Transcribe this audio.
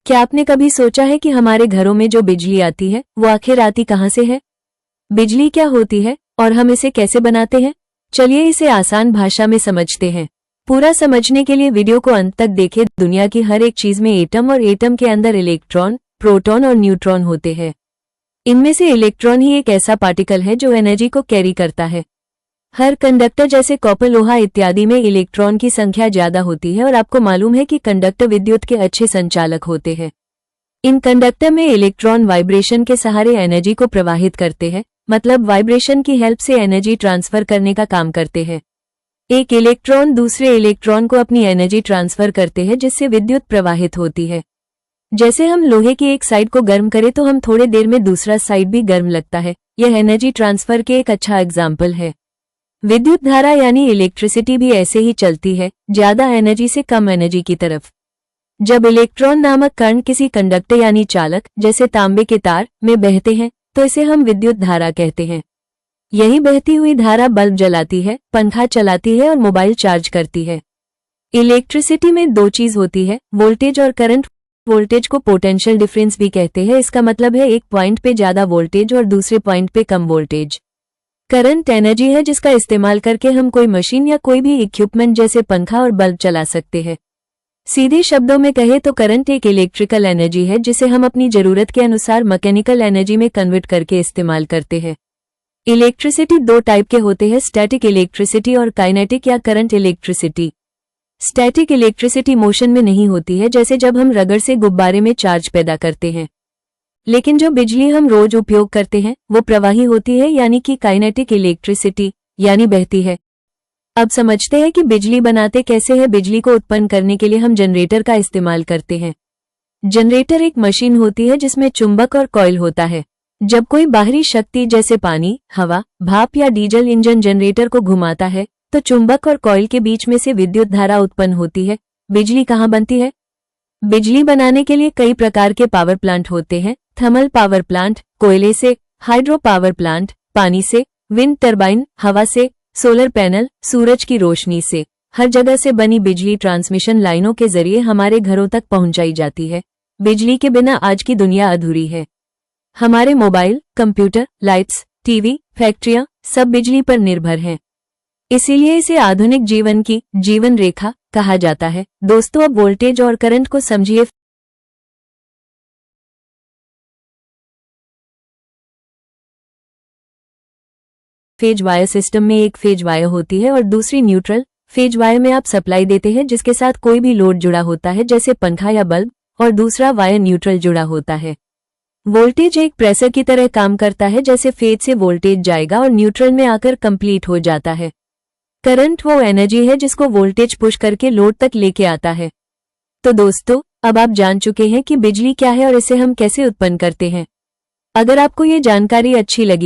क्या आपने कभी सोचा है कि हमारे घरों में जो बिजली आती है वो आखिर आती कहाँ से है? बिजली क्या होती है और हम इसे कैसे बनाते हैं? चलिए इसे आसान भाषा में समझते हैं। पूरा समझने के लिए वीडियो को अंत तक देखें। दुनिया की हर एक चीज में एटम और एटम के अंदर इलेक्ट्रॉन, प्रोटॉन और न्यूट्रॉन होते हैं। इनमें से इलेक्ट्रॉन ही एक ऐसा पार्टिकल है जो एनर्जी को कैरी करता है। हर कंडक्टर जैसे कॉपर, लोहा इत्यादि में इलेक्ट्रॉन की संख्या ज्यादा होती है और आपको मालूम है कि कंडक्टर विद्युत के अच्छे संचालक होते हैं। इन कंडक्टर में इलेक्ट्रॉन वाइब्रेशन के सहारे एनर्जी को प्रवाहित करते हैं, मतलब वाइब्रेशन की हेल्प से एनर्जी ट्रांसफर करने का काम करते हैं। एक इलेक्ट्रॉन दूसरे इलेक्ट्रॉन को अपनी एनर्जी ट्रांसफर करते हैं जिससे विद्युत प्रवाहित होती है। जैसे हम लोहे की एक साइड को गर्म करें तो हम थोड़े देर में दूसरा साइड भी गर्म लगता है। यह एनर्जी ट्रांसफर के एक अच्छा एग्जाम्पल है। विद्युत धारा यानी इलेक्ट्रिसिटी भी ऐसे ही चलती है, ज्यादा एनर्जी से कम एनर्जी की तरफ। जब इलेक्ट्रॉन नामक कण किसी कंडक्टर यानी चालक जैसे तांबे के तार में बहते हैं तो इसे हम विद्युत धारा कहते हैं। यही बहती हुई धारा बल्ब जलाती है, पंखा चलाती है और मोबाइल चार्ज करती है। इलेक्ट्रिसिटी में दो चीज होती है, वोल्टेज और करंट। वोल्टेज को पोटेंशियल डिफरेंस भी कहते हैं। इसका मतलब है एक पॉइंट पे ज्यादा वोल्टेज और दूसरे पॉइंट पे कम वोल्टेज। करंट एनर्जी है जिसका इस्तेमाल करके हम कोई मशीन या कोई भी इक्विपमेंट जैसे पंखा और बल्ब चला सकते हैं। सीधे शब्दों में कहे तो करंट एक इलेक्ट्रिकल एनर्जी है जिसे हम अपनी जरूरत के अनुसार मैकेनिकल एनर्जी में कन्वर्ट करके इस्तेमाल करते हैं। इलेक्ट्रिसिटी दो टाइप के होते हैं, स्टैटिक इलेक्ट्रिसिटी और काइनेटिक या current electricity. Static electricity motion में नहीं होती है, जैसे जब हम रगड़ से गुब्बारे में चार्ज पैदा करते हैं। लेकिन जो बिजली हम रोज उपयोग करते हैं वो प्रवाही होती है, यानी कि काइनेटिक इलेक्ट्रिसिटी, यानी बहती है। अब समझते हैं कि बिजली बनाते कैसे हैं। बिजली को उत्पन्न करने के लिए हम जनरेटर का इस्तेमाल करते हैं। जनरेटर एक मशीन होती है जिसमें चुंबक और कॉइल होता है। जब कोई बाहरी शक्ति जैसे पानी, हवा, भाप या डीजल इंजन जनरेटर को घुमाता है तो चुंबक और कॉइल के बीच में से विद्युत धारा उत्पन्न होती है। बिजली कहाँ बनती है? बिजली बनाने के लिए कई प्रकार के पावर प्लांट होते हैं। थर्मल पावर प्लांट कोयले से, हाइड्रो पावर प्लांट पानी से, विंड टरबाइन हवा से, सोलर पैनल सूरज की रोशनी से। हर जगह से बनी बिजली ट्रांसमिशन लाइनों के जरिए हमारे घरों तक पहुंचाई जाती है। बिजली के बिना आज की दुनिया अधूरी है। हमारे मोबाइल, कंप्यूटर, लाइट्स, टीवी, फैक्ट्रियां सब बिजली पर निर्भर हैं। इसीलिए इसे आधुनिक जीवन की जीवन रेखा कहा जाता है। दोस्तों, अब वोल्टेज और करंट को समझिए। फेज वायर सिस्टम में एक फेज वायर होती है और दूसरी न्यूट्रल। फेज वायर में आप सप्लाई देते हैं जिसके साथ कोई भी लोड जुड़ा होता है जैसे पंखा या बल्ब, और दूसरा वायर न्यूट्रल जुड़ा होता है। वोल्टेज एक प्रेशर की तरह काम करता है, जैसे फेज से वोल्टेज जाएगा और न्यूट्रल में आकर कंप्लीट हो जाता है। करंट वो एनर्जी है जिसको वोल्टेज पुश करके लोड तक लेके आता है। तो दोस्तों, अब आप जान चुके हैं कि बिजली क्या है और इसे हम कैसे उत्पन्न करते हैं। अगर आपको ये जानकारी अच्छी लगी